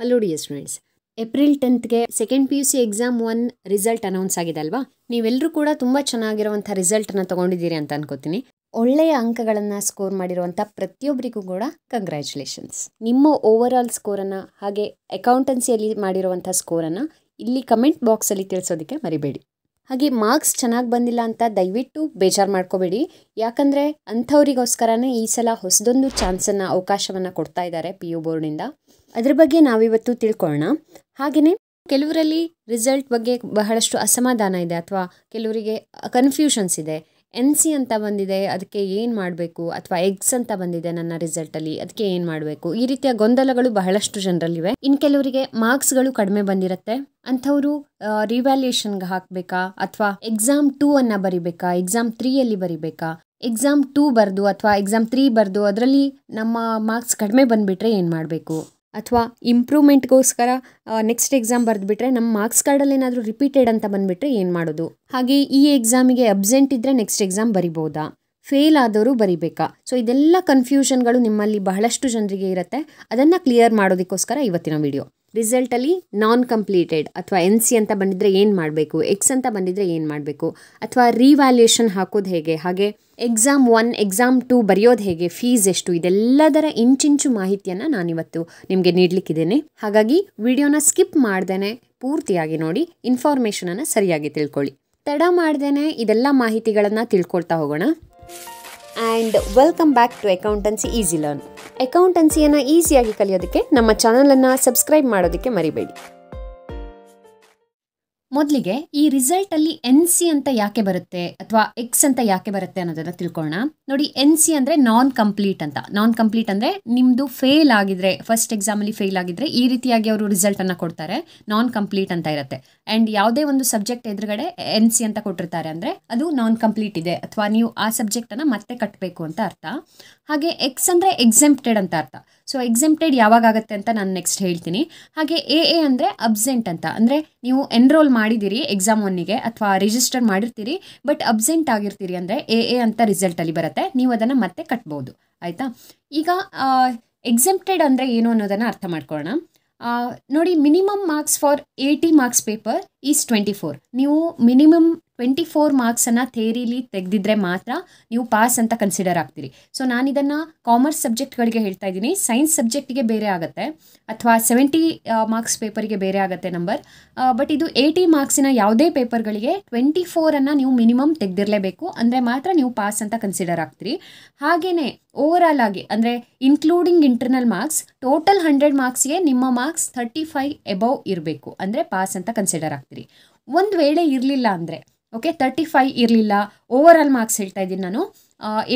Hello dear students, April 10ಗೆ second PUC exam 1 result announce ಆಗಿದೆ ಅಲ್ವಾ. ನೀವೆಲ್ಲರೂ ಕೂಡ ತುಂಬ ಚೆನ್ನಾಗಿರುವಂಥ ರಿಸಲ್ಟನ್ನು ತೊಗೊಂಡಿದ್ದೀರಿ ಅಂತ ಅನ್ಕೋತೀನಿ. ಒಳ್ಳೆಯ ಅಂಕಗಳನ್ನು ಸ್ಕೋರ್ ಮಾಡಿರುವಂಥ ಪ್ರತಿಯೊಬ್ಬರಿಗೂ ಕೂಡ ಕಂಗ್ರ್ಯಾಚುಲೇಷನ್ಸ್. ನಿಮ್ಮ ಓವರ್ ಆಲ್ ಸ್ಕೋರನ್ನು ಹಾಗೆ ಅಕೌಂಟೆನ್ಸಿಯಲ್ಲಿ ಮಾಡಿರುವಂಥ ಸ್ಕೋರನ್ನು ಇಲ್ಲಿ ಕಮೆಂಟ್ ಬಾಕ್ಸಲ್ಲಿ ತಿಳಿಸೋದಕ್ಕೆ ಮರಿಬೇಡಿ. ಹಾಗೆ ಮಾರ್ಕ್ಸ್ ಚೆನ್ನಾಗಿ ಬಂದಿಲ್ಲ ಅಂತ ದಯವಿಟ್ಟು ಬೇಜಾರು ಮಾಡ್ಕೋಬೇಡಿ. ಯಾಕಂದರೆ ಅಂಥವರಿಗೋಸ್ಕರನೇ ಈ ಸಲ ಹೊಸದೊಂದು ಚಾನ್ಸನ್ನು ಅವಕಾಶವನ್ನು ಕೊಡ್ತಾ ಇದ್ದಾರೆ PU ಬೋರ್ಡಿಂದ. ಅದ್ರ ಬಗ್ಗೆ ನಾವಿವತ್ತು ತಿಳ್ಕೊಳ್ಳೋಣ. ಹಾಗೆಯೇ ಕೆಲವರಲ್ಲಿ ರಿಸಲ್ಟ್ ಬಗ್ಗೆ ಬಹಳಷ್ಟು ಅಸಮಾಧಾನ ಇದೆ ಅಥವಾ ಕೆಲವರಿಗೆ ಕನ್ಫ್ಯೂಷನ್ಸ್ ಇದೆ. NC ಅಂತ ಬಂದಿದೆ, ಅದಕ್ಕೆ ಏನು ಮಾಡಬೇಕು, ಅಥವಾ ಎಗ್ಸ್ ಅಂತ ಬಂದಿದೆ ನನ್ನ ರಿಸಲ್ಟಲ್ಲಿ, ಅದಕ್ಕೆ ಏನು ಮಾಡಬೇಕು, ಈ ರೀತಿಯ ಗೊಂದಲಗಳು ಬಹಳಷ್ಟು ಜನರಲ್ಲಿವೆ. ಇನ್ನು ಕೆಲವರಿಗೆ ಮಾರ್ಕ್ಸ್ಗಳು ಕಡಿಮೆ ಬಂದಿರುತ್ತೆ, ಅಂಥವರು ರಿವ್ಯಾಲ್ಯೂಯೇಷನ್ಗೆ ಹಾಕಬೇಕಾ ಅಥವಾ ಎಕ್ಸಾಮ್ 2 ಅನ್ನು ಬರಿಬೇಕಾ, ಎಕ್ಸಾಮ್ 3ಯಲ್ಲಿ ಬರಿಬೇಕಾ, ಎಕ್ಸಾಮ್ 2 ಬರೆದು ಅಥವಾ ಎಕ್ಸಾಮ್ 3 ಬರೆದು ಅದರಲ್ಲಿ ನಮ್ಮ ಮಾರ್ಕ್ಸ್ ಕಡಿಮೆ ಬಂದುಬಿಟ್ರೆ ಏನು ಮಾಡಬೇಕು, ಅಥವಾ ಇಂಪ್ರೂವ್ಮೆಂಟ್ಗೋಸ್ಕರ ನೆಕ್ಸ್ಟ್ ಎಕ್ಸಾಮ್ ಬರೆದುಬಿಟ್ರೆ ನಮ್ಮ ಮಾರ್ಕ್ಸ್ ಕಾರ್ಡಲ್ಲಿ ಏನಾದರೂ ರಿಪೀಟೆಡ್ ಅಂತ ಬಂದುಬಿಟ್ರೆ ಏನು ಮಾಡೋದು, ಹಾಗೆ ಈ ಎಕ್ಸಾಮಿಗೆ ಅಬ್ಸೆಂಟ್ ಇದ್ದರೆ ನೆಕ್ಸ್ಟ್ ಎಕ್ಸಾಮ್ ಬರಿಬೋದಾ, ಫೇಲ್ ಆದವರು ಬರಿಬೇಕಾ. ಸೊ ಇದೆಲ್ಲ ಕನ್ಫ್ಯೂಷನ್ಗಳು ನಿಮ್ಮಲ್ಲಿ ಬಹಳಷ್ಟು ಜನರಿಗೆ ಇರುತ್ತೆ. ಅದನ್ನು ಕ್ಲಿಯರ್ ಮಾಡೋದಕ್ಕೋಸ್ಕರ ಇವತ್ತಿನ ವಿಡಿಯೋ. ರಿಸಲ್ಟಲ್ಲಿ ನಾನ್ ಕಂಪ್ಲೀಟೆಡ್ ಅಥವಾ NC ಅಂತ ಬಂದಿದ್ದರೆ ಏನು ಮಾಡಬೇಕು, ಎಕ್ಸ್ ಅಂತ ಬಂದಿದ್ದರೆ ಏನು ಮಾಡಬೇಕು, ಅಥವಾ ರಿವ್ಯಾಲ್ಯೂಯೇಷನ್ ಹಾಕೋದು ಹೇಗೆ, ಹಾಗೆ ಎಕ್ಸಾಮ್ 1 ಎಕ್ಸಾಮ್ 2 ಬರೆಯೋದು ಹೇಗೆ, ಫೀಸ್ ಎಷ್ಟು, ಇದೆಲ್ಲದರ ಇಂಚಿಂಚು ಮಾಹಿತಿಯನ್ನು ನಾನಿವತ್ತು ನಿಮಗೆ ನೀಡಲಿಕ್ಕಿದ್ದೇನೆ. ಹಾಗಾಗಿ ವಿಡಿಯೋನ ಸ್ಕಿಪ್ ಮಾಡ್ದೇನೆ ಪೂರ್ತಿಯಾಗಿ ನೋಡಿ, ಇನ್ಫಾರ್ಮೇಷನನ್ನು ಸರಿಯಾಗಿ ತಿಳ್ಕೊಳ್ಳಿ. ತಡ ಮಾಡ್ದೇನೆ ಇದೆಲ್ಲ ಮಾಹಿತಿಗಳನ್ನು ತಿಳ್ಕೊಳ್ತಾ ಹೋಗೋಣ. And welcome back to accountancy easy learn. ಅಕೌಂಟೆನ್ಸಿಯನ್ನು ಈಸಿಯಾಗಿ ಕಲಿಯೋದಕ್ಕೆ ನಮ್ಮ ಚಾನಲನ್ನು ಸಬ್ಸ್ಕ್ರೈಬ್ ಮಾಡೋದಕ್ಕೆ ಮರಿಬೇಡಿ. ಮೊದಲಿಗೆ ಈ ರಿಸಲ್ಟಲ್ಲಿ NC ಅಂತ ಯಾಕೆ ಬರುತ್ತೆ ಅಥವಾ ಎಕ್ಸ್ ಅಂತ ಯಾಕೆ ಬರುತ್ತೆ ಅನ್ನೋದನ್ನು ತಿಳ್ಕೊಳ್ಳೋಣ. ನೋಡಿ, NC ಅಂದರೆ ನಾನ್ ಕಂಪ್ಲೀಟ್ ಅಂತ. ನಾನ್ ಕಂಪ್ಲೀಟ್ ಅಂದರೆ ನಿಮ್ಮದು ಫೇಲ್ ಆಗಿದ್ರೆ, ಫಸ್ಟ್ ಎಕ್ಸಾಮಲ್ಲಿ ಫೇಲ್ ಆಗಿದ್ರೆ ಈ ರೀತಿಯಾಗಿ ಅವರು ರಿಸಲ್ಟನ್ನು ಕೊಡ್ತಾರೆ, ನಾನ್ ಕಂಪ್ಲೀಟ್ ಅಂತ ಇರುತ್ತೆ. ಆ್ಯಂಡ್ ಯಾವುದೇ ಒಂದು ಸಬ್ಜೆಕ್ಟ್ ಎದುರುಗಡೆ NC ಅಂತ ಕೊಟ್ಟಿರ್ತಾರೆ ಅಂದರೆ ಅದು ನಾನ್ ಕಂಪ್ಲೀಟ್ ಇದೆ ಅಥವಾ ನೀವು ಆ ಸಬ್ಜೆಕ್ಟನ್ನು ಮತ್ತೆ ಕಟ್ಟಬೇಕು ಅಂತ ಅರ್ಥ. ಹಾಗೆ ಎಕ್ಸ್ ಅಂದರೆ ಎಕ್ಸೆಂಪ್ಟೆಡ್ ಅಂತ ಅರ್ಥ. ಸೊ ಎಕ್ಸೆಂಪ್ಟೆಡ್ ಯಾವಾಗ ಆಗುತ್ತೆ ಅಂತ ನಾನು ನೆಕ್ಸ್ಟ್ ಹೇಳ್ತೀನಿ. ಹಾಗೆ AA ಅಂದರೆ ಅಬ್ಸೆಂಟ್ ಅಂತ, ಅಂದರೆ ನೀವು ಎನ್ರೋಲ್ ಮಾಡಿದ್ದೀರಿ ಎಕ್ಸಾಮ್ 1ಗೆ ಅಥವಾ ರಿಜಿಸ್ಟರ್ ಮಾಡಿರ್ತೀರಿ ಬಟ್ ಅಬ್ಸೆಂಟ್ ಆಗಿರ್ತೀರಿ ಅಂದರೆ AA ಅಂತ ರಿಸಲ್ಟಲ್ಲಿ ಬರುತ್ತೆ, ನೀವು ಅದನ್ನು ಮತ್ತೆ ಕಟ್ಬೋದು. ಆಯಿತಾ? ಈಗ ಎಕ್ಸೆಂಪ್ಟೆಡ್ ಅಂದರೆ ಏನು ಅನ್ನೋದನ್ನು ಅರ್ಥ ಮಾಡ್ಕೊಳ್ಳೋಣ. ನೋಡಿ, minimum marks for 80 marks paper is 24. ನೀವು ಮಿನಿಮಮ್ 24 ಮಾರ್ಕ್ಸನ್ನು ಥಿಯರಿಲಿ ತೆಗೆದಿದ್ರೆ ಮಾತ್ರ ನೀವು ಪಾಸ್ ಅಂತ ಕನ್ಸಿಡರ್ ಆಗ್ತೀರಿ. ಸೊ ನಾನಿದನ್ನು ಕಾಮರ್ಸ್ ಸಬ್ಜೆಕ್ಟ್ಗಳಿಗೆ ಹೇಳ್ತಾ ಇದ್ದೀನಿ. ಸೈನ್ಸ್ ಸಬ್ಜೆಕ್ಟಿಗೆ ಬೇರೆ ಆಗುತ್ತೆ ಅಥವಾ 70 ಮಾರ್ಕ್ಸ್ ಪೇಪರಿಗೆ ಬೇರೆ ಆಗುತ್ತೆ ನಂಬರ್. ಬಟ್ ಇದು 80 ಮಾರ್ಕ್ಸಿನ ಯಾವುದೇ ಪೇಪರ್ಗಳಿಗೆ 24ಅನ್ನು ನೀವು ಮಿನಿಮಮ್ ತೆಗೆದಿರಲೇಬೇಕು, ಅಂದರೆ ಮಾತ್ರ ನೀವು ಪಾಸ್ ಅಂತ ಕನ್ಸಿಡರ್ ಆಗ್ತೀರಿ. ಹಾಗೆಯೇ ಓವರ್ ಆಲ್ ಆಗಿ ಅಂದರೆ ಇನ್ಕ್ಲೂಡಿಂಗ್ ಇಂಟರ್ನಲ್ ಮಾರ್ಕ್ಸ್ ಟೋಟಲ್ 100 ಮಾರ್ಕ್ಸ್ಗೆ ನಿಮ್ಮ ಮಾರ್ಕ್ಸ್ 35 ಎಬವ್ ಇರಬೇಕು, ಅಂದರೆ ಪಾಸ್ ಅಂತ ಕನ್ಸಿಡರ್ ಆಗ್ತೀರಿ. ಒಂದು ವೇಳೆ ಇರಲಿಲ್ಲ ಅಂದರೆ, ಓಕೆ, 35 ಇರಲಿಲ್ಲ, ಓವರ್ ಆಲ್ ಮಾರ್ಕ್ಸ್ ಹೇಳ್ತಾ ಇದ್ದೀನಿ ನಾನು,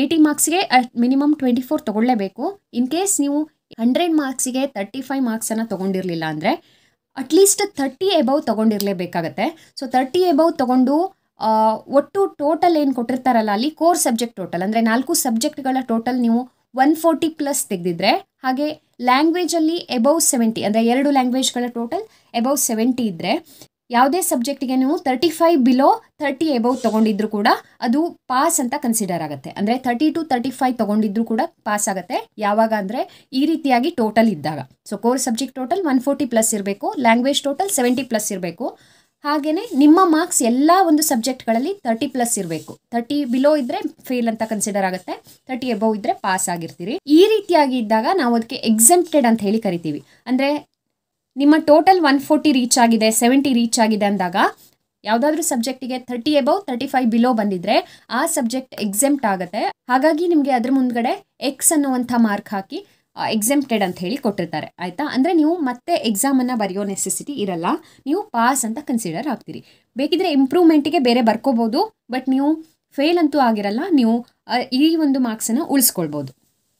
80 ಮಾರ್ಕ್ಸ್ಗೆ ಮಿನಿಮಮ್ 24 ತೊಗೊಳ್ಳೇಬೇಕು. ಇನ್ ಕೇಸ್ ನೀವು 100 ಮಾರ್ಕ್ಸಿಗೆ 35 ಮಾರ್ಕ್ಸನ್ನು ತೊಗೊಂಡಿರಲಿಲ್ಲ ಅಂದರೆ ಅಟ್ಲೀಸ್ಟ್ 30 ಎಬವ್ ತೊಗೊಂಡಿರಲೇಬೇಕಾಗತ್ತೆ. ಸೊ 30 ಎಬವ್ ತೊಗೊಂಡು ಒಟ್ಟು ಟೋಟಲ್ ಏನು ಕೊಟ್ಟಿರ್ತಾರಲ್ಲ ಅಲ್ಲಿ ಕೋರ್ ಸಬ್ಜೆಕ್ಟ್ ಟೋಟಲ್ ಅಂದರೆ 4 ಸಬ್ಜೆಕ್ಟ್ಗಳ ಟೋಟಲ್ ನೀವು 140+ ತೆಗೆದಿದ್ರೆ, ಹಾಗೆ ಲ್ಯಾಂಗ್ವೇಜಲ್ಲಿ ಎಬವ್ 70 ಅಂದರೆ 2 ಲ್ಯಾಂಗ್ವೇಜ್ಗಳ ಟೋಟಲ್ ಎಬವ್ 70 ಇದ್ದರೆ, ಯಾವುದೇ ಸಬ್ಜೆಕ್ಟಿಗೆ ನೀವು 35 ಬಿಲೋ 30 ಎಬವ್ ತೊಗೊಂಡಿದ್ರು ಕೂಡ ಅದು ಪಾಸ್ ಅಂತ ಕನ್ಸಿಡರ್ ಆಗುತ್ತೆ. ಅಂದರೆ 30 to 35 ತೊಗೊಂಡಿದ್ರು ಕೂಡ ಪಾಸ್ ಆಗುತ್ತೆ. ಯಾವಾಗ ಅಂದರೆ ಈ ರೀತಿಯಾಗಿ ಟೋಟಲ್ ಇದ್ದಾಗ. ಸೊ ಕೋರ್ ಸಬ್ಜೆಕ್ಟ್ ಟೋಟಲ್ 140+ ಇರಬೇಕು, ಲ್ಯಾಂಗ್ವೇಜ್ ಟೋಟಲ್ 70+ ಇರಬೇಕು. ಹಾಗೆಯೇ ನಿಮ್ಮ ಮಾರ್ಕ್ಸ್ ಎಲ್ಲ ಒಂದು ಸಬ್ಜೆಕ್ಟ್ಗಳಲ್ಲಿ 30+ ಇರಬೇಕು. 30 ಬಿಲೋ ಇದ್ದರೆ ಫೇಲ್ ಅಂತ ಕನ್ಸಿಡರ್ ಆಗುತ್ತೆ, 30 ಎಬವ್ ಇದ್ದರೆ ಪಾಸ್ ಆಗಿರ್ತೀರಿ. ಈ ರೀತಿಯಾಗಿ ಇದ್ದಾಗ ನಾವು ಅದಕ್ಕೆ ಎಕ್ಸೆಂಪ್ಟೆಡ್ ಅಂತ ಹೇಳಿ ಕರಿತೀವಿ. ಅಂದರೆ ನಿಮ್ಮ ಟೋಟಲ್ 140 ರೀಚ್ ಆಗಿದೆ, 70 ರೀಚ್ ಆಗಿದೆ ಅಂದಾಗ ಯಾವುದಾದ್ರೂ ಸಬ್ಜೆಕ್ಟಿಗೆ 30 ಎಬವ್ 35 ಬಿಲೋ ಬಂದಿದ್ರೆ ಆ ಸಬ್ಜೆಕ್ಟ್ ಎಕ್ಸೆಂಪ್ಟ್ ಆಗುತ್ತೆ. ಹಾಗಾಗಿ ನಿಮಗೆ ಅದ್ರ ಮುಂದ್ಗಡೆ ಎಕ್ಸ್ ಅನ್ನುವಂಥ ಮಾರ್ಕ್ ಹಾಕಿ ಎಕ್ಸೆಂಪ್ಟೆಡ್ ಅಂತ ಹೇಳಿ ಕೊಟ್ಟಿರ್ತಾರೆ. ಆಯಿತಾ? ಅಂದರೆ ನೀವು ಮತ್ತೆ ಎಕ್ಸಾಮನ್ನು ಬರೆಯೋ ನೆಸೆಸಿಟಿ ಇರಲ್ಲ, ನೀವು ಪಾಸ್ ಅಂತ ಕನ್ಸಿಡರ್ ಆಗ್ತೀರಿ. ಬೇಕಿದ್ರೆ ಇಂಪ್ರೂವ್ಮೆಂಟಿಗೆ ಬೇರೆ ಬರ್ಕೋಬೋದು, ಬಟ್ ನೀವು ಫೇಲ್ ಅಂತೂ ಆಗಿರಲ್ಲ, ನೀವು ಈ ಒಂದು ಮಾರ್ಕ್ಸನ್ನು ಉಳಿಸ್ಕೊಳ್ಬೋದು.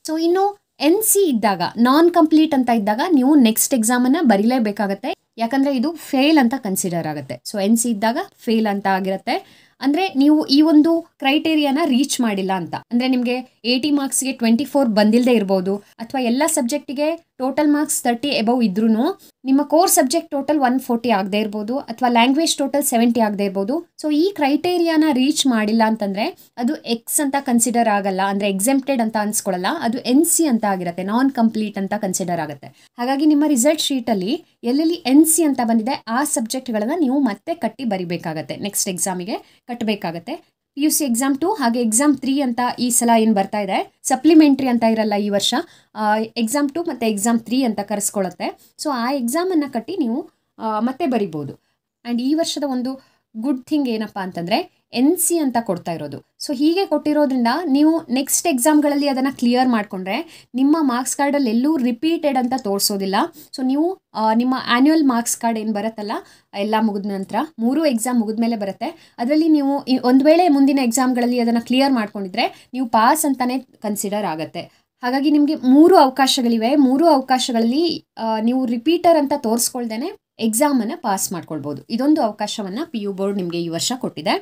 ಸೊ ಇನ್ನು NC ಇದ್ದಾಗ, ನಾನ್ ಕಂಪ್ಲೀಟ್ ಅಂತ ಇದ್ದಾಗ ನೀವು ನೆಕ್ಸ್ಟ್ ಎಕ್ಸಾಮನ್ನು ಬರೀಲೇಬೇಕಾಗತ್ತೆ, ಯಾಕಂದರೆ ಇದು ಫೇಲ್ ಅಂತ ಕನ್ಸಿಡರ್ ಆಗುತ್ತೆ. ಸೊ NC ಇದ್ದಾಗ ಫೇಲ್ ಅಂತ ಆಗಿರುತ್ತೆ. ಅಂದರೆ ನೀವು ಈ ಒಂದು ಕ್ರೈಟೇರಿಯಾನ ರೀಚ್ ಮಾಡಿಲ್ಲ ಅಂತ. ಅಂದರೆ ನಿಮಗೆ 80 ಮಾರ್ಕ್ಸ್ಗೆ 24 ಬಂದಿಲ್ಲದೆ ಇರ್ಬೋದು, ಅಥವಾ ಎಲ್ಲ ಸಬ್ಜೆಕ್ಟಿಗೆ ಟೋಟಲ್ ಮಾರ್ಕ್ಸ್ 30 ಎಬವ್ ಇದ್ರೂ ನಿಮ್ಮ ಕೋರ್ ಸಬ್ಜೆಕ್ಟ್ ಟೋಟಲ್ 140 ಆಗದೆ ಇರ್ಬೋದು, ಅಥವಾ ಲ್ಯಾಂಗ್ವೇಜ್ ಟೋಟಲ್ 70 ಆಗದೆ ಇರ್ಬೋದು. ಸೊ ಈ ಕ್ರೈಟೇರಿಯಾನ ರೀಚ್ ಮಾಡಿಲ್ಲ ಅಂತಂದರೆ ಅದು ಎಕ್ಸ್ ಅಂತ ಕನ್ಸಿಡರ್ ಆಗಲ್ಲ, ಅಂದರೆ ಎಕ್ಸೆಂಪ್ಟೆಡ್ ಅಂತ ಅನ್ಸ್ಕೊಳ್ಳಲ್ಲ, ಅದು NC ಅಂತ ಆಗಿರುತ್ತೆ, ನಾನ್ ಕಂಪ್ಲೀಟ್ ಅಂತ ಕನ್ಸಿಡರ್ ಆಗುತ್ತೆ. ಹಾಗಾಗಿ ನಿಮ್ಮ ರಿಸಲ್ಟ್ ಶೀಟಲ್ಲಿ ಎಲ್ಲೆಲ್ಲಿ NC ಅಂತ ಬಂದಿದೆ ಆ ಸಬ್ಜೆಕ್ಟ್ಗಳನ್ನು ನೀವು ಮತ್ತೆ ಕಟ್ಟಿ ಬರಿಬೇಕಾಗತ್ತೆ, ನೆಕ್ಸ್ಟ್ ಎಕ್ಸಾಮಿಗೆ ಕಟ್ಟಬೇಕಾಗತ್ತೆ. PUC ಎಕ್ಸಾಮ್ 2 ಹಾಗೆ ಎಕ್ಸಾಮ್ 3 ಅಂತ ಈ ಸಲ ಏನು ಬರ್ತಾ ಇದೆ, ಸಪ್ಲಿಮೆಂಟ್ರಿ ಅಂತ ಇರಲ್ಲ ಈ ವರ್ಷ, ಎಕ್ಸಾಮ್ 2 ಮತ್ತು ಎಕ್ಸಾಮ್ 3 ಅಂತ ಕರೆಸ್ಕೊಳ್ಳುತ್ತೆ. ಸೊ ಆ ಎಕ್ಸಾಮನ್ನು ಕಟ್ಟಿ ನೀವು ಮತ್ತೆ ಬರಿಬೋದು. ಆ್ಯಂಡ್ ಈ ವರ್ಷದ ಒಂದು ಗುಡ್ ಥಿಂಗ್ ಏನಪ್ಪ ಅಂತಂದರೆ NC ಅಂತ ಕೊಡ್ತಾ ಇರೋದು. ಸೊ ಹೀಗೆ ಕೊಟ್ಟಿರೋದ್ರಿಂದ ನೀವು ನೆಕ್ಸ್ಟ್ ಎಕ್ಸಾಮ್ಗಳಲ್ಲಿ ಅದನ್ನು ಕ್ಲಿಯರ್ ಮಾಡಿಕೊಂಡ್ರೆ ನಿಮ್ಮ ಮಾರ್ಕ್ಸ್ ಕಾರ್ಡಲ್ಲಿ ಎಲ್ಲೂ ರಿಪೀಟೆಡ್ ಅಂತ ತೋರಿಸೋದಿಲ್ಲ. ಸೊ ನೀವು ನಿಮ್ಮ ಆ್ಯನ್ಯುವಲ್ ಮಾರ್ಕ್ಸ್ ಕಾರ್ಡ್ ಏನು ಬರುತ್ತಲ್ಲ ಎಲ್ಲ ಮುಗಿದ ನಂತರ 3 ಎಕ್ಸಾಮ್ ಮುಗಿದ ಮೇಲೆ ಬರುತ್ತೆ, ಅದರಲ್ಲಿ ನೀವು ಒಂದು ವೇಳೆ ಮುಂದಿನ ಎಕ್ಸಾಮ್ಗಳಲ್ಲಿ ಅದನ್ನು ಕ್ಲಿಯರ್ ಮಾಡ್ಕೊಂಡಿದ್ರೆ ನೀವು ಪಾಸ್ ಅಂತಲೇ ಕನ್ಸಿಡರ್ ಆಗುತ್ತೆ. ಹಾಗಾಗಿ ನಿಮಗೆ 3 ಅವಕಾಶಗಳಿವೆ. 3 ಅವಕಾಶಗಳಲ್ಲಿ ನೀವು ರಿಪೀಟರ್ ಅಂತ ತೋರಿಸ್ಕೊಳ್ದೇನೆ ಎಕ್ಸಾಮನ್ನು ಪಾಸ್ ಮಾಡ್ಕೊಳ್ಬೋದು. ಇದೊಂದು ಅವಕಾಶವನ್ನು PU ಬೋರ್ಡ್ ನಿಮಗೆ ಈ ವರ್ಷ ಕೊಟ್ಟಿದೆ.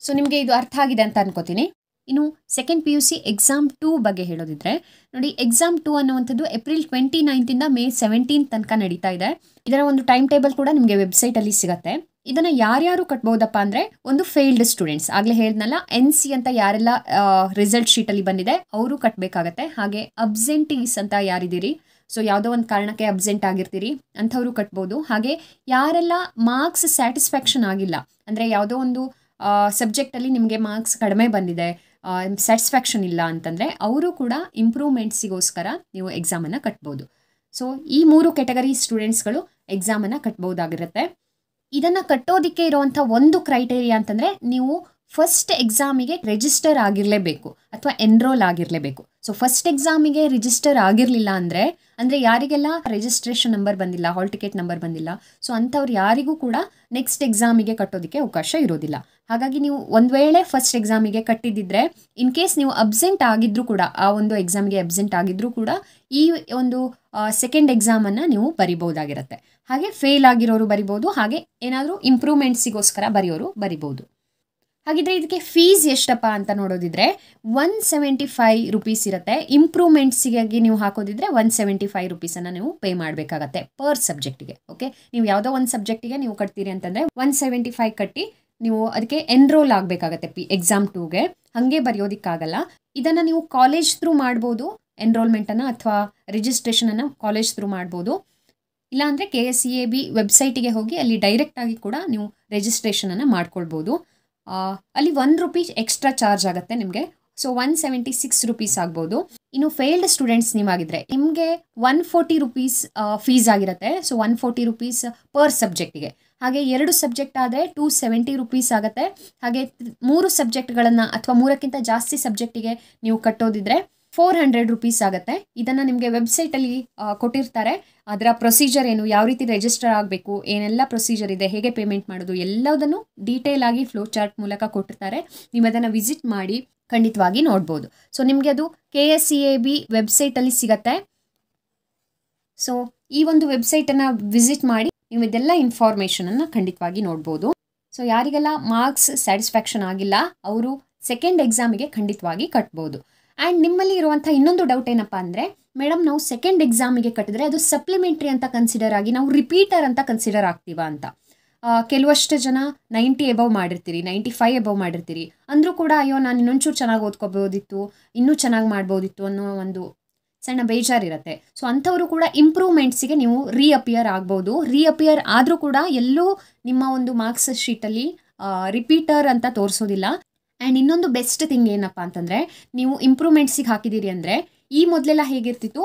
ಸೊ ನಿಮಗೆ ಇದು ಅರ್ಥ ಆಗಿದೆ ಅಂತ ಅನ್ಕೋತೀನಿ. ಇನ್ನು ಸೆಕೆಂಡ್ PUC ಎಕ್ಸಾಮ್ 2 ಬಗ್ಗೆ ಹೇಳೋದಿದ್ರೆ ನೋಡಿ, ಎಕ್ಸಾಮ್ 2 ಅನ್ನುವಂಥದ್ದು ಏಪ್ರಿಲ್ 29 ಮೇ 17 ತನಕ ನಡೀತಾ ಇದೆ. ಇದರ ಒಂದು ಟೈಮ್ ಟೇಬಲ್ ಕೂಡ ನಿಮಗೆ ವೆಬ್ಸೈಟಲ್ಲಿ ಸಿಗುತ್ತೆ. ಇದನ್ನು ಯಾರ್ಯಾರು ಕಟ್ಬೋದಪ್ಪ ಅಂದರೆ ಒಂದು ಫೇಲ್ಡ್ ಸ್ಟೂಡೆಂಟ್ಸ್, ಆಗಲೇ ಹೇಳಿದ್ನಲ್ಲ NC ಅಂತ ಯಾರೆಲ್ಲ ರಿಸಲ್ಟ್ ಶೀಟಲ್ಲಿ ಬಂದಿದೆ ಅವರು ಕಟ್ಟಬೇಕಾಗತ್ತೆ. ಹಾಗೆ ಅಬ್ಸೆಂಟೀಸ್ ಅಂತ ಯಾರಿದ್ದೀರಿ, ಸೊ ಯಾವುದೋ ಒಂದು ಕಾರಣಕ್ಕೆ ಅಬ್ಸೆಂಟ್ ಆಗಿರ್ತೀರಿ ಅಂಥವರು ಕಟ್ಬೋದು. ಹಾಗೆ ಯಾರೆಲ್ಲ ಮಾರ್ಕ್ಸ್ ಸ್ಯಾಟಿಸ್ಫ್ಯಾಕ್ಷನ್ ಆಗಿಲ್ಲ, ಅಂದರೆ ಯಾವುದೋ ಒಂದು ಸಬ್ಜೆಕ್ಟಲ್ಲಿ ನಿಮಗೆ ಮಾರ್ಕ್ಸ್ ಕಡಿಮೆ ಬಂದಿದೆ, ಸ್ಯಾಟಿಸ್ಫ್ಯಾಕ್ಷನ್ ಇಲ್ಲ ಅಂತಂದರೆ ಅವರು ಕೂಡ ಇಂಪ್ರೂವ್ಮೆಂಟ್ಸಿಗೋಸ್ಕರ ನೀವು ಎಕ್ಸಾಮನ್ನು ಕಟ್ಬೋದು. ಸೊ ಈ 3 ಕೆಟಗರಿ ಸ್ಟೂಡೆಂಟ್ಸ್ಗಳು ಎಕ್ಸಾಮನ್ನು ಕಟ್ಬೋದಾಗಿರುತ್ತೆ. ಇದನ್ನು ಕಟ್ಟೋದಕ್ಕೆ ಇರುವಂಥ ಒಂದು ಕ್ರೈಟೇರಿಯಾ ಅಂತಂದರೆ ನೀವು ಫಸ್ಟ್ ಎಕ್ಸಾಮಿಗೆ ರಿಜಿಸ್ಟರ್ ಆಗಿರಲೇಬೇಕು ಅಥವಾ ಎನ್ರೋಲ್ ಆಗಿರಲೇಬೇಕು. ಸೊ ಫಸ್ಟ್ ಎಕ್ಸಾಮಿಗೆ ರಿಜಿಸ್ಟರ್ ಆಗಿರಲಿಲ್ಲ ಅಂದರೆ ಯಾರಿಗೆಲ್ಲ ರಿಜಿಸ್ಟ್ರೇಷನ್ ನಂಬರ್ ಬಂದಿಲ್ಲ, ಹಾಲ್ ಟಿಕೆಟ್ ನಂಬರ್ ಬಂದಿಲ್ಲ, ಸೊ ಅಂಥವ್ರು ಯಾರಿಗೂ ಕೂಡ ನೆಕ್ಸ್ಟ್ ಎಕ್ಸಾಮಿಗೆ ಕಟ್ಟೋದಕ್ಕೆ ಅವಕಾಶ ಇರೋದಿಲ್ಲ. ಹಾಗಾಗಿ ನೀವು ಒಂದು ವೇಳೆ ಫಸ್ಟ್ ಎಕ್ಸಾಮಿಗೆ ಕಟ್ಟಿದ್ದಿದ್ರೆ, ಇನ್ ಕೇಸ್ ನೀವು ಅಬ್ಸೆಂಟ್ ಆಗಿದ್ರೂ ಕೂಡ, ಆ ಒಂದು ಎಕ್ಸಾಮ್ಗೆ ಅಬ್ಸೆಂಟ್ ಆಗಿದ್ರೂ ಕೂಡ ಈ ಒಂದು ಸೆಕೆಂಡ್ ಎಕ್ಸಾಮನ್ನು ನೀವು ಬರಿಬೋದಾಗಿರುತ್ತೆ. ಹಾಗೆ ಫೇಲ್ ಆಗಿರೋರು ಬರಿಬೋದು, ಹಾಗೆ ಏನಾದರೂ ಇಂಪ್ರೂವ್ಮೆಂಟ್ಸಿಗೋಸ್ಕರ ಬರೆಯೋರು ಬರಿಬೋದು. ಹಾಗಿದ್ರೆ ಇದಕ್ಕೆ ಫೀಸ್ ಎಷ್ಟಪ್ಪ ಅಂತ ನೋಡೋದಿದ್ರೆ 175 ರೂಪೀಸ್ ಇರುತ್ತೆ. ಇಂಪ್ರೂವ್ಮೆಂಟ್ಸಿಗಾಗಿ ನೀವು ಹಾಕೋದಿದ್ರೆ 175 ರೂಪೀಸನ್ನು ನೀವು ಪೇ ಮಾಡಬೇಕಾಗತ್ತೆ ಪರ್ ಸಬ್ಜೆಕ್ಟಿಗೆ. ಓಕೆ, ನೀವು ಯಾವುದೋ ಒಂದು ಸಬ್ಜೆಕ್ಟಿಗೆ ನೀವು ಕಟ್ತೀರಿ ಅಂತಂದರೆ 175 ಕಟ್ಟಿ ನೀವು ಅದಕ್ಕೆ ಎನ್ರೋಲ್ ಆಗಬೇಕಾಗತ್ತೆ ಎಕ್ಸಾಮ್ 2ಗೆ. ಹಾಗೆ ಬರೆಯೋದಕ್ಕಾಗಲ್ಲ. ಇದನ್ನು ನೀವು ಕಾಲೇಜ್ ಥ್ರೂ ಮಾಡ್ಬೋದು, ಎನ್ರೋಲ್ಮೆಂಟನ್ನು ಅಥವಾ ರಿಜಿಸ್ಟ್ರೇಷನನ್ನು ಕಾಲೇಜ್ ಥ್ರೂ ಮಾಡ್ಬೋದು. ಇಲ್ಲಾಂದರೆ KSEAB ವೆಬ್ಸೈಟಿಗೆ ಹೋಗಿ ಅಲ್ಲಿ ಡೈರೆಕ್ಟಾಗಿ ಕೂಡ ನೀವು ರಿಜಿಸ್ಟ್ರೇಷನನ್ನು ಮಾಡ್ಕೊಳ್ಬೋದು. ಅಲ್ಲಿ 1 ರೂಪೀ ಎಕ್ಸ್ಟ್ರಾ ಚಾರ್ಜ್ ಆಗುತ್ತೆ ನಿಮಗೆ. ಸೊ 176 ರೂಪೀಸ್ ಆಗ್ಬೋದು. ಇನ್ನು ಫೇಲ್ಡ್ ಸ್ಟೂಡೆಂಟ್ಸ್ ನೀವಾಗಿದ್ರೆ ನಿಮಗೆ 140 ರೂಪೀಸ್ ಫೀಸ್ ಆಗಿರುತ್ತೆ. ಸೊ 140 ರೂಪೀಸ್ ಪರ್ ಸಬ್ಜೆಕ್ಟಿಗೆ. ಹಾಗೆ 2 ಸಬ್ಜೆಕ್ಟ್ ಆದರೆ 270 ರೂಪೀಸ್ ಆಗುತ್ತೆ. ಹಾಗೆ 3 ಸಬ್ಜೆಕ್ಟ್ಗಳನ್ನು ಅಥವಾ 3ಕ್ಕಿಂತ ಜಾಸ್ತಿ ಸಬ್ಜೆಕ್ಟಿಗೆ ನೀವು ಕಟ್ಟೋದಿದ್ರೆ 400 ರೂಪೀಸ್ ಆಗುತ್ತೆ. ಇದನ್ನು ನಿಮಗೆ ವೆಬ್ಸೈಟಲ್ಲಿ ಕೊಟ್ಟಿರ್ತಾರೆ. ಅದರ ಪ್ರೊಸೀಜರ್ ಏನು, ಯಾವ ರೀತಿ ರಿಜಿಸ್ಟರ್ ಆಗಬೇಕು, ಏನೆಲ್ಲ ಪ್ರೊಸೀಜರ್ ಇದೆ, ಹೇಗೆ ಪೇಮೆಂಟ್ ಮಾಡೋದು, ಎಲ್ಲದನ್ನು ಡೀಟೇಲ್ ಆಗಿ ಫ್ಲೋ ಚಾರ್ಟ್ ಮೂಲಕ ಕೊಟ್ಟಿರ್ತಾರೆ. ನೀವು ಅದನ್ನು ವಿಸಿಟ್ ಮಾಡಿ ಖಂಡಿತವಾಗಿ ನೋಡ್ಬೋದು. ಸೊ ನಿಮಗೆ ಅದು KSEAB ವೆಬ್ಸೈಟಲ್ಲಿ ಸಿಗತ್ತೆ. ಸೊ ಈ ಒಂದು ವೆಬ್ಸೈಟನ್ನು ವಿಸಿಟ್ ಮಾಡಿ ನೀವು ಇದೆಲ್ಲ ಇನ್ಫಾರ್ಮೇಷನನ್ನು ಖಂಡಿತವಾಗಿ ನೋಡ್ಬೋದು. ಸೊ ಯಾರಿಗೆಲ್ಲ ಮಾರ್ಕ್ಸ್ ಸ್ಯಾಟಿಸ್ಫ್ಯಾಕ್ಷನ್ ಆಗಿಲ್ಲ ಅವರು ಸೆಕೆಂಡ್ ಎಕ್ಸಾಮಿಗೆ ಖಂಡಿತವಾಗಿ ಕಟ್ಬೋದು. ಆ್ಯಂಡ್ ನಿಮ್ಮಲ್ಲಿ ಇರುವಂಥ ಇನ್ನೊಂದು ಡೌಟ್ ಏನಪ್ಪ ಅಂದರೆ, ಮೇಡಮ್ ನಾವು ಸೆಕೆಂಡ್ ಎಕ್ಸಾಮಿಗೆ ಕಟ್ಟಿದ್ರೆ ಅದು ಸಪ್ಲಿಮೆಂಟ್ರಿ ಅಂತ ಕನ್ಸಿಡರ್ ಆಗಿ ನಾವು ರಿಪೀಟರ್ ಅಂತ ಕನ್ಸಿಡರ್ ಆಗ್ತೀವಾ ಅಂತ. ಕೆಲವಷ್ಟು ಜನ 90 ಎಬವ್ ಮಾಡಿರ್ತೀರಿ, 95 ಎಬವ್ ಮಾಡಿರ್ತೀರಿ, ಅಂದರೂ ಕೂಡ ಅಯ್ಯೋ ನಾನು ಇನ್ನೊಂಚೂರು ಚೆನ್ನಾಗಿ ಓದ್ಕೋಬೋದಿತ್ತು, ಇನ್ನೂ ಚೆನ್ನಾಗಿ ಮಾಡ್ಬೋದಿತ್ತು ಅನ್ನೋ ಒಂದು ಸಣ್ಣ ಬೇಜಾರಿರುತ್ತೆ. ಸೊ ಅಂಥವರು ಕೂಡ ಇಂಪ್ರೂವ್ಮೆಂಟ್ಸಿಗೆ ನೀವು ರೀಅಪಿಯರ್ ಆಗ್ಬೋದು. ರೀಅಪಿಯರ್ ಆದರೂ ಕೂಡ ಎಲ್ಲೂ ನಿಮ್ಮ ಒಂದು ಮಾರ್ಕ್ಸ್ ಶೀಟಲ್ಲಿ ರಿಪೀಟರ್ ಅಂತ ತೋರಿಸೋದಿಲ್ಲ. ಆ್ಯಂಡ್ ಇನ್ನೊಂದು ಬೆಸ್ಟ್ ಥಿಂಗ್ ಏನಪ್ಪ ಅಂತಂದರೆ, ನೀವು ಇಂಪ್ರೂವ್ಮೆಂಟ್ಸಿಗೆ ಹಾಕಿದ್ದೀರಿ ಅಂದರೆ ಈ ಮೊದಲೆಲ್ಲ ಹೇಗಿರ್ತಿತ್ತು,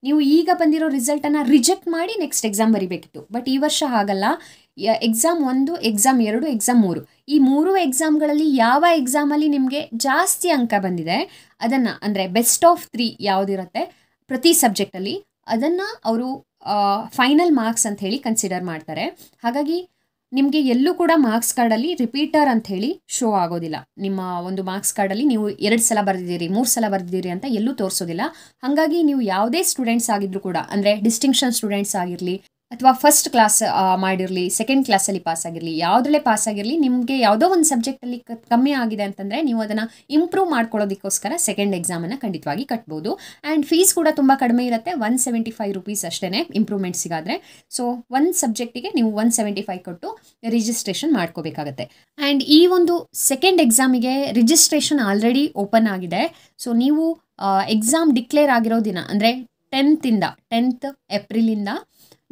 ನೀವು ಈಗ ಬಂದಿರೋ ರಿಸಲ್ಟನ್ನು ರಿಜೆಕ್ಟ್ ಮಾಡಿ ನೆಕ್ಸ್ಟ್ ಎಕ್ಸಾಮ್ ಬರಿಬೇಕಿತ್ತು. ಬಟ್ ಈ ವರ್ಷ ಹಾಗಲ್ಲ. ಎಕ್ಸಾಮ್ 1, ಎಕ್ಸಾಮ್ 2, ಎಕ್ಸಾಮ್ 3 ಈ 3 ಎಕ್ಸಾಮ್ಗಳಲ್ಲಿ ಯಾವ ಎಕ್ಸಾಮಲ್ಲಿ ನಿಮಗೆ ಜಾಸ್ತಿ ಅಂಕ ಬಂದಿದೆ ಅದನ್ನು, ಅಂದರೆ ಬೆಸ್ಟ್ ಆಫ್ 3 ಯಾವುದಿರುತ್ತೆ ಪ್ರತಿ ಸಬ್ಜೆಕ್ಟಲ್ಲಿ, ಅದನ್ನು ಅವರು ಫೈನಲ್ ಮಾರ್ಕ್ಸ್ ಅಂತ ಹೇಳಿ ಕನ್ಸಿಡರ್ ಮಾಡ್ತಾರೆ. ಹಾಗಾಗಿ ನಿಮಗೆ ಎಲ್ಲೂ ಕೂಡ ಮಾರ್ಕ್ಸ್ ಕಾರ್ಡಲ್ಲಿ ರಿಪೀಟರ್ ಅಂತ ಹೇಳಿ ಶೋ ಆಗೋದಿಲ್ಲ. ನಿಮ್ಮ ಒಂದು ಮಾರ್ಕ್ಸ್ ಕಾರ್ಡಲ್ಲಿ ನೀವು 2 ಸಲ ಬರೆದಿದ್ದೀರಿ, 3 ಸಲ ಬರೆದಿದ್ದೀರಿ ಅಂತ ಎಲ್ಲೂ ತೋರಿಸೋದಿಲ್ಲ. ಹಾಗಾಗಿ ನೀವು ಯಾವುದೇ ಸ್ಟೂಡೆಂಟ್ಸ್ ಆಗಿದ್ರು ಕೂಡ, ಅಂದರೆ ಡಿಸ್ಟಿಂಕ್ಷನ್ ಸ್ಟೂಡೆಂಟ್ಸ್ ಆಗಿರಲಿ ಅಥವಾ ಫಸ್ಟ್ ಕ್ಲಾಸ್ ಮಾಡಿರಲಿ, ಸೆಕೆಂಡ್ ಕ್ಲಾಸಲ್ಲಿ ಪಾಸ್ ಆಗಿರಲಿ, ಯಾವುದ್ರಲ್ಲೇ ಪಾಸ್ ಆಗಿರಲಿ, ನಿಮಗೆ ಯಾವುದೋ ಒಂದು ಸಬ್ಜೆಕ್ಟಲ್ಲಿ ಕಮ್ಮಿ ಆಗಿದೆ ಅಂತಂದರೆ ನೀವು ಅದನ್ನು ಇಂಪ್ರೂವ್ ಮಾಡ್ಕೊಳ್ಳೋದಕ್ಕೋಸ್ಕರ ಸೆಕೆಂಡ್ ಎಕ್ಸಾಮನ್ನು ಖಂಡಿತವಾಗಿ ಕಟ್ಬೋದು. ಆ್ಯಂಡ್ ಫೀಸ್ ಕೂಡ ತುಂಬ ಕಡಿಮೆ ಇರುತ್ತೆ, 175 ರೂಪೀಸ್ ಅಷ್ಟೇ ಇಂಪ್ರೂವ್ಮೆಂಟ್ ಸಿಗಾದರೆ. ಸೊ ಒಂದು ಸಬ್ಜೆಕ್ಟಿಗೆ ನೀವು 175 ಕೊಟ್ಟು ರಿಜಿಸ್ಟ್ರೇಷನ್ ಮಾಡ್ಕೋಬೇಕಾಗತ್ತೆ. ಆ್ಯಂಡ್ ಈ ಒಂದು ಸೆಕೆಂಡ್ ಎಕ್ಸಾಮಿಗೆ ರಿಜಿಸ್ಟ್ರೇಷನ್ ಆಲ್ರೆಡಿ ಓಪನ್ ಆಗಿದೆ. ಸೊ ನೀವು ಎಕ್ಸಾಮ್ ಡಿಕ್ಲೇರ್ ಆಗಿರೋ ದಿನ ಅಂದರೆ 10th ಏಪ್ರಿಲಿಂದ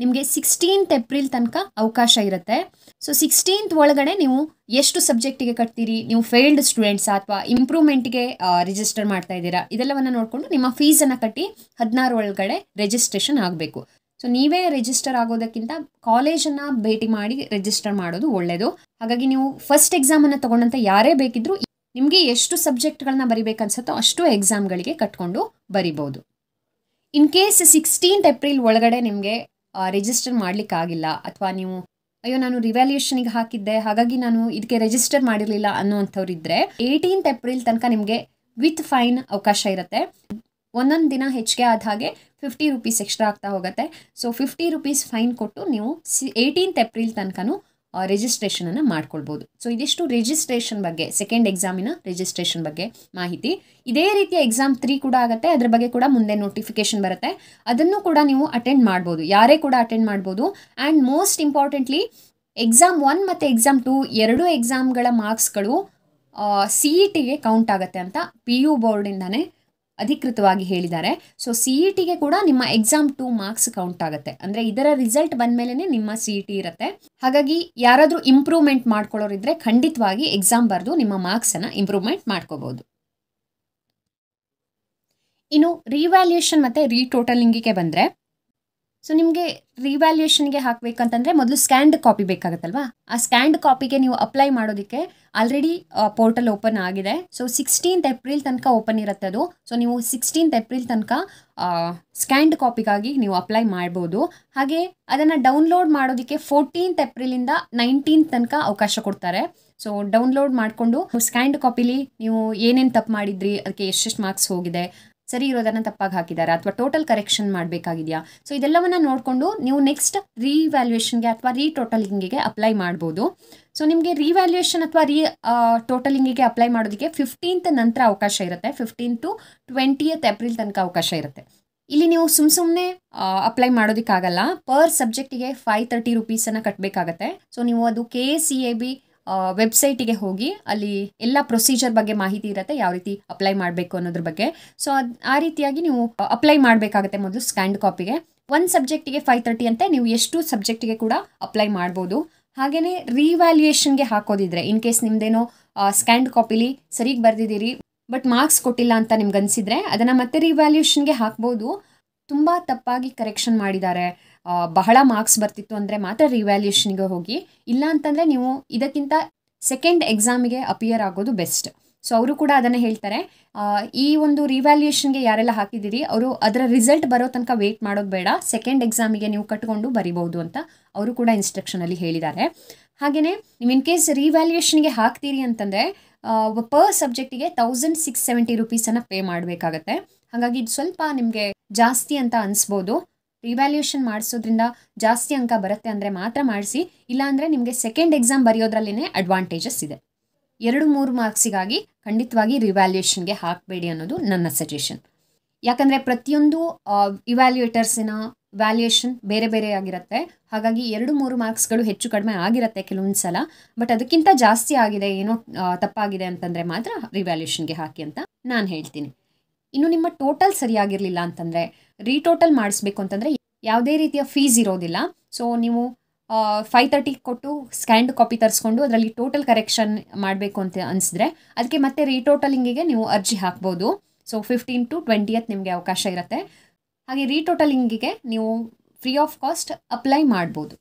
ನಿಮಗೆ 16th ಏಪ್ರಿಲ್ ತನಕ ಅವಕಾಶ ಇರುತ್ತೆ. ಸೊ 16th ಒಳಗಡೆ ನೀವು ಎಷ್ಟು ಸಬ್ಜೆಕ್ಟಿಗೆ ಕಟ್ತೀರಿ, ನೀವು ಫೇಲ್ಡ್ ಸ್ಟೂಡೆಂಟ್ಸಾ ಅಥವಾ ಇಂಪ್ರೂವ್ಮೆಂಟ್ಗೆ ರಿಜಿಸ್ಟರ್ ಮಾಡ್ತಾ ಇದ್ದೀರಾ, ಇದೆಲ್ಲವನ್ನು ನೋಡಿಕೊಂಡು ನಿಮ್ಮ ಫೀಸನ್ನು ಕಟ್ಟಿ 16 ಒಳಗಡೆ ರಿಜಿಸ್ಟ್ರೇಷನ್ ಆಗಬೇಕು. ಸೊ ನೀವೇ ರಿಜಿಸ್ಟರ್ ಆಗೋದಕ್ಕಿಂತ ಕಾಲೇಜನ್ನು ಭೇಟಿ ಮಾಡಿ ರಿಜಿಸ್ಟರ್ ಮಾಡೋದು ಒಳ್ಳೆಯದು. ಹಾಗಾಗಿ ನೀವು ಫಸ್ಟ್ ಎಕ್ಸಾಮನ್ನು ತೊಗೊಂಡಂಥ ಯಾರೇ ಬೇಕಿದ್ರೂ ನಿಮಗೆ ಎಷ್ಟು ಸಬ್ಜೆಕ್ಟ್ಗಳನ್ನ ಬರಿಬೇಕನ್ಸುತ್ತೋ ಅಷ್ಟು ಎಕ್ಸಾಮ್ಗಳಿಗೆ ಕಟ್ಕೊಂಡು ಬರಿಬೋದು. ಇನ್ ಕೇಸ್ 16th ಏಪ್ರಿಲ್ ಒಳಗಡೆ ನಿಮಗೆ ರಿಜಿಸ್ಟರ್ ಮಾಡಲಿಕ್ಕಾಗಿಲ್ಲ, ಅಥವಾ ನೀವು ಅಯ್ಯೋ ನಾನು ರಿವ್ಯಾಲ್ಯೂಯೇಷನಿಗೆ ಹಾಕಿದ್ದೆ ಹಾಗಾಗಿ ನಾನು ಇದಕ್ಕೆ ರಿಜಿಸ್ಟರ್ ಮಾಡಿರಲಿಲ್ಲ ಅನ್ನೋವಂಥವ್ರು ಇದ್ದರೆ 18th ಏಪ್ರಿಲ್ ತನಕ ನಿಮಗೆ ವಿತ್ ಫೈನ್ ಅವಕಾಶ ಇರುತ್ತೆ. ಒಂದೊಂದು ದಿನ ಹೆಚ್ಚಿಗೆ ಆದ ಹಾಗೆ 50 ರೂಪೀಸ್ ಎಕ್ಸ್ಟ್ರಾ ಆಗ್ತಾ ಹೋಗುತ್ತೆ. ಸೊ 50 ರೂಪೀಸ್ ಫೈನ್ ಕೊಟ್ಟು ನೀವು 18th ಏಪ್ರಿಲ್ ತನಕನೂ ರಿಜಿಸ್ಟ್ರೇಷನನ್ನು ಮಾಡ್ಕೊಳ್ಬೋದು. ಸೊ ಇದಿಷ್ಟು ರಿಜಿಸ್ಟ್ರೇಷನ್ ಬಗ್ಗೆ, ಸೆಕೆಂಡ್ ಎಕ್ಸಾಮಿನ ರಿಜಿಸ್ಟ್ರೇಷನ್ ಬಗ್ಗೆ ಮಾಹಿತಿ. ಇದೇ ರೀತಿಯ ಎಕ್ಸಾಮ್ 3 ಕೂಡ ಆಗುತ್ತೆ, ಅದ್ರ ಬಗ್ಗೆ ಕೂಡ ಮುಂದೆ ನೋಟಿಫಿಕೇಶನ್ ಬರುತ್ತೆ, ಅದನ್ನು ಕೂಡ ನೀವು ಅಟೆಂಡ್ ಮಾಡ್ಬೋದು, ಯಾರೇ ಕೂಡ ಅಟೆಂಡ್ ಮಾಡ್ಬೋದು. ಆ್ಯಂಡ್ ಮೋಸ್ಟ್ ಇಂಪಾರ್ಟೆಂಟ್ಲಿ ಎಕ್ಸಾಮ್ 1 ಮತ್ತು ಎಕ್ಸಾಮ್ 2 ಎರಡೂ ಎಕ್ಸಾಮ್ಗಳ ಮಾರ್ಕ್ಸ್ಗಳು CETಗೆ ಕೌಂಟ್ ಆಗುತ್ತೆ ಅಂತ PU ಬೋರ್ಡಿಂದಾನೇ ಅಧಿಕೃತವಾಗಿ ಹೇಳಿದ್ದಾರೆ. ಸೊ CETಗೆ ಕೂಡ ನಿಮ್ಮ ಎಕ್ಸಾಮ್ 2 ಮಾರ್ಕ್ಸ್ ಕೌಂಟ್ ಆಗುತ್ತೆ. ಅಂದರೆ ಇದರ ರಿಸಲ್ಟ್ ಬಂದಮೇಲೆ ನಿಮ್ಮ CET ಇರುತ್ತೆ. ಹಾಗಾಗಿ ಯಾರಾದರೂ ಇಂಪ್ರೂವ್ಮೆಂಟ್ ಮಾಡ್ಕೊಳ್ಳೋರಿದ್ರೆ ಖಂಡಿತವಾಗಿ ಎಕ್ಸಾಮ್ ಬರೆದು ನಿಮ್ಮ ಮಾರ್ಕ್ಸನ್ನು ಇಂಪ್ರೂವ್ಮೆಂಟ್ ಮಾಡ್ಕೋಬೋದು. ಇನ್ನು ರಿವ್ಯಾಲ್ಯೂಯೇಷನ್ ಮತ್ತು ರೀಟೋಟಲಿಂಗಿಗೆ ಬಂದರೆ, ಸೊ ನಿಮಗೆ ರಿವ್ಯಾಲ್ಯೂಯೇಷನ್ಗೆ ಹಾಕಬೇಕಂತಂದರೆ ಮೊದಲು ಸ್ಕ್ಯಾನ್ಡ್ ಕಾಪಿ ಬೇಕಾಗುತ್ತಲ್ವಾ, ಆ ಸ್ಕ್ಯಾನ್ಡ್ ಕಾಪಿಗೆ ನೀವು ಅಪ್ಲೈ ಮಾಡೋದಕ್ಕೆ ಆಲ್ರೆಡಿ ಪೋರ್ಟಲ್ ಓಪನ್ ಆಗಿದೆ. ಸೊ 16th ಏಪ್ರಿಲ್ ತನಕ ಓಪನ್ ಇರುತ್ತೆ ಅದು. ಸೊ ನೀವು 16th ಏಪ್ರಿಲ್ ತನಕ ಸ್ಕ್ಯಾನ್ಡ್ ಕಾಪಿಗಾಗಿ ನೀವು ಅಪ್ಲೈ ಮಾಡ್ಬೋದು. ಹಾಗೆ ಅದನ್ನು ಡೌನ್ಲೋಡ್ ಮಾಡೋದಕ್ಕೆ 14th ಏಪ್ರಿಲಿಂದ 19th ತನಕ ಅವಕಾಶ ಕೊಡ್ತಾರೆ. ಸೊ ಡೌನ್ಲೋಡ್ ಮಾಡಿಕೊಂಡು ಸ್ಕ್ಯಾನ್ಡ್ ಕಾಪಿಲಿ ನೀವು ಏನೇನು ತಪ್ಪು ಮಾಡಿದ್ರಿ, ಅದಕ್ಕೆ ಎಷ್ಟೆಷ್ಟು ಮಾರ್ಕ್ಸ್ ಹೋಗಿದೆ, ಸರಿ ಇರೋದನ್ನು ತಪ್ಪಾಗಿ ಹಾಕಿದ್ದಾರೆ ಅಥವಾ ಟೋಟಲ್ ಕರೆಕ್ಷನ್ ಮಾಡಬೇಕಾಗಿದೆಯಾ, ಸೊ ಇದೆಲ್ಲವನ್ನು ನೋಡಿಕೊಂಡು ನೀವು ನೆಕ್ಸ್ಟ್ ರಿವ್ಯಾಲ್ಯೂಯೇಷನ್ಗೆ ಅಥವಾ ಟೋಟಲಿಂಗಿಗೆ ಅಪ್ಲೈ ಮಾಡ್ಬೋದು. ಸೊ ನಿಮಗೆ ರಿವ್ಯಾಲ್ಯೂಯೇಷನ್ ಅಥವಾ ಟೋಟಲಿಂಗಿಗೆ ಅಪ್ಲೈ ಮಾಡೋದಕ್ಕೆ 15th ನಂತರ ಅವಕಾಶ ಇರುತ್ತೆ. 15th to 20th ಏಪ್ರಿಲ್ ತನಕ ಅವಕಾಶ ಇರುತ್ತೆ. ಇಲ್ಲಿ ನೀವು ಸುಮ್ಮನೆ ಅಪ್ಲೈ ಮಾಡೋದಕ್ಕಾಗಲ್ಲ, ಪರ್ ಸಬ್ಜೆಕ್ಟಿಗೆ 530 ರೂಪೀಸನ್ನು ಕಟ್ಟಬೇಕಾಗತ್ತೆ. ಸೊ ನೀವು ಅದು KCAB ವೆಬ್ಸೈಟಿಗೆ ಹೋಗಿ ಅಲ್ಲಿ ಎಲ್ಲ ಪ್ರೊಸೀಜರ್ ಬಗ್ಗೆ ಮಾಹಿತಿ ಇರುತ್ತೆ, ಯಾವ ರೀತಿ ಅಪ್ಲೈ ಮಾಡಬೇಕು ಅನ್ನೋದ್ರ ಬಗ್ಗೆ. ಸೊ ಆ ರೀತಿಯಾಗಿ ನೀವು ಅಪ್ಲೈ ಮಾಡಬೇಕಾಗುತ್ತೆ ಮೊದಲು ಸ್ಕ್ಯಾನ್ಡ್ ಕಾಪಿಗೆ. ಒಂದು ಸಬ್ಜೆಕ್ಟಿಗೆ 530 ಅಂತೆ, ನೀವು ಎಷ್ಟು ಸಬ್ಜೆಕ್ಟಿಗೆ ಕೂಡ ಅಪ್ಲೈ ಮಾಡ್ಬೋದು. ಹಾಗೆಯೇ ರಿವ್ಯಾಲ್ಯೂಯೇಷನ್ಗೆ ಹಾಕೋದಿದ್ರೆ, ಇನ್ ಕೇಸ್ ನಿಮ್ದೇನೋ ಸ್ಕ್ಯಾನ್ಡ್ ಕಾಪಿಲಿ ಸರಿಗೆ ಬರೆದಿದ್ದೀರಿ ಬಟ್ ಮಾರ್ಕ್ಸ್ ಕೊಟ್ಟಿಲ್ಲ ಅಂತ ನಿಮ್ಗೆ ಅನಿಸಿದರೆ ಅದನ್ನು ಮತ್ತೆ ರಿವ್ಯಾಲ್ಯೂಯೇಷನ್ಗೆ ಹಾಕ್ಬೋದು. ತುಂಬ ತಪ್ಪಾಗಿ ಕರೆಕ್ಷನ್ ಮಾಡಿದ್ದಾರೆ, ಬಹಳ ಮಾರ್ಕ್ಸ್ ಬರ್ತಿತ್ತು ಅಂದರೆ ಮಾತ್ರ ರಿವ್ಯಾಲ್ಯೂಯೇಷನ್ಗೆ ಹೋಗಿ, ಇಲ್ಲ ಅಂತಂದರೆ ನೀವು ಇದಕ್ಕಿಂತ ಸೆಕೆಂಡ್ ಎಕ್ಸಾಮಿಗೆ ಅಪಿಯರ್ ಆಗೋದು ಬೆಸ್ಟ್. ಸೊ ಅವರು ಕೂಡ ಅದನ್ನೇ ಹೇಳ್ತಾರೆ, ಈ ಒಂದು ರಿವ್ಯಾಲ್ಯೂಯೇಷನ್ಗೆ ಯಾರೆಲ್ಲ ಹಾಕಿದ್ದೀರಿ ಅವರು ಅದರ ರಿಸಲ್ಟ್ ಬರೋ ತನಕ ವೆಯ್ಟ್ ಮಾಡೋದು ಬೇಡ, ಸೆಕೆಂಡ್ ಎಕ್ಸಾಮಿಗೆ ನೀವು ಕಟ್ಕೊಂಡು ಬರಿಬೋದು ಅಂತ ಅವರು ಕೂಡ ಇನ್ಸ್ಟ್ರಕ್ಷನಲ್ಲಿ ಹೇಳಿದ್ದಾರೆ. ಹಾಗೆಯೇ ನೀವು ಇನ್ ಕೇಸ್ ರಿವ್ಯಾಲ್ಯೂಯೇಷನ್ಗೆ ಹಾಕ್ತೀರಿ ಅಂತಂದರೆ ಪರ್ ಸಬ್ಜೆಕ್ಟಿಗೆ 1670 ರೂಪೀಸನ್ನು ಪೇ ಮಾಡಬೇಕಾಗತ್ತೆ. ಹಾಗಾಗಿ ಇದು ಸ್ವಲ್ಪ ನಿಮಗೆ ಜಾಸ್ತಿ ಅಂತ ಅನಿಸ್ಬೋದು. ರಿವ್ಯಾಲ್ಯೂಯೇಷನ್ ಮಾಡಿಸೋದ್ರಿಂದ ಜಾಸ್ತಿ ಅಂಕ ಬರುತ್ತೆ ಅಂದರೆ ಮಾತ್ರ ಮಾಡಿಸಿ, ಇಲ್ಲಾಂದರೆ ನಿಮಗೆ ಸೆಕೆಂಡ್ ಎಕ್ಸಾಮ್ ಬರೆಯೋದ್ರಲ್ಲೇ ಅಡ್ವಾಂಟೇಜಸ್ ಇದೆ. 2-3 ಮಾರ್ಕ್ಸಿಗಾಗಿ ಖಂಡಿತವಾಗಿ ರಿವ್ಯಾಲ್ಯೂಯೇಷನ್ಗೆ ಹಾಕಬೇಡಿ ಅನ್ನೋದು ನನ್ನ ಸಜೆಷನ್. ಯಾಕಂದರೆ ಪ್ರತಿಯೊಂದು ಇವ್ಯಾಲ್ಯೂಯೇಟರ್ಸಿನ ವ್ಯಾಲ್ಯೂಯೇಷನ್ ಬೇರೆ ಬೇರೆ ಆಗಿರುತ್ತೆ. ಹಾಗಾಗಿ 2-3 ಮಾರ್ಕ್ಸ್ಗಳು ಹೆಚ್ಚು ಕಡಿಮೆ ಆಗಿರುತ್ತೆ ಕೆಲವೊಂದು ಸಲ, ಬಟ್ ಅದಕ್ಕಿಂತ ಜಾಸ್ತಿ ಆಗಿದೆ, ಏನೋ ತಪ್ಪಾಗಿದೆ ಅಂತಂದರೆ ಮಾತ್ರ ರಿವ್ಯಾಲ್ಯೂಯೇಷನ್ಗೆ ಹಾಕಿ ಅಂತ ನಾನು ಹೇಳ್ತೀನಿ. ಇನ್ನು ನಿಮ್ಮ ಟೋಟಲ್ ಸರಿಯಾಗಿರಲಿಲ್ಲ ಅಂತಂದರೆ ರೀಟೋಟಲ್ ಮಾಡಿಸ್ಬೇಕು ಅಂತಂದರೆ ಯಾವುದೇ ರೀತಿಯ ಫೀಸ್ ಇರೋದಿಲ್ಲ. ಸೊ ನೀವು 530 ಕೊಟ್ಟು ಸ್ಕ್ಯಾನ್ಡ್ ಕಾಪಿ ತರಿಸ್ಕೊಂಡು ಅದರಲ್ಲಿ ಟೋಟಲ್ ಕರೆಕ್ಷನ್ ಮಾಡಬೇಕು ಅಂತ ಅನಿಸಿದ್ರೆ ಅದಕ್ಕೆ ಮತ್ತೆ ರೀಟೋಟಲಿಂಗಿಗೆ ನೀವು ಅರ್ಜಿ ಹಾಕ್ಬೋದು. ಸೊ 15 to 20th ನಿಮಗೆ ಅವಕಾಶ ಇರುತ್ತೆ. ಹಾಗೆ ರೀಟೋಟಲಿಂಗಿಗೆ ನೀವು ಫ್ರೀ ಆಫ್ ಕಾಸ್ಟ್ ಅಪ್ಲೈ ಮಾಡ್ಬೋದು.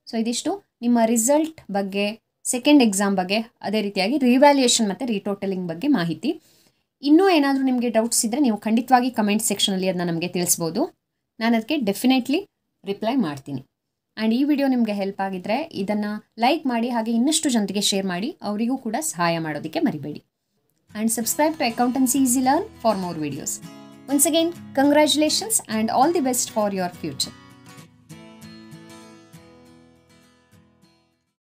ಸೊ ಇದಿಷ್ಟು ನಿಮ್ಮ ರಿಸಲ್ಟ್ ಬಗ್ಗೆ, ಸೆಕೆಂಡ್ ಎಕ್ಸಾಮ್ ಬಗ್ಗೆ, ಅದೇ ರೀತಿಯಾಗಿ ರಿವ್ಯಾಲ್ಯೂಯೇಷನ್ ಮತ್ತು ರೀಟೋಟಲಿಂಗ್ ಬಗ್ಗೆ ಮಾಹಿತಿ. ಇನ್ನೂ ಏನಾದರೂ ನಿಮಗೆ ಡೌಟ್ಸ್ ಇದ್ದರೆ ನೀವು ಖಂಡಿತವಾಗಿ ಕಮೆಂಟ್ ಸೆಕ್ಷನಲ್ಲಿ ಅದನ್ನ ನಮಗೆ ತಿಳಿಸ್ಬೋದು. ನಾನು ಅದಕ್ಕೆ ಡೆಫಿನೆಟ್ಲಿ ರಿಪ್ಲೈ ಮಾಡ್ತೀನಿ. ಆ್ಯಂಡ್ ಈ ವಿಡಿಯೋ ನಿಮಗೆ ಹೆಲ್ಪ್ ಆಗಿದ್ದರೆ ಇದನ್ನು ಲೈಕ್ ಮಾಡಿ, ಹಾಗೆ ಇನ್ನಷ್ಟು ಜನರಿಗೆ ಶೇರ್ ಮಾಡಿ, ಅವರಿಗೂ ಕೂಡ ಸಹಾಯ ಮಾಡೋದಕ್ಕೆ ಮರಿಬೇಡಿ. And subscribe to accountancy easy learn for more videos. Once again, congratulations and all the best for your future.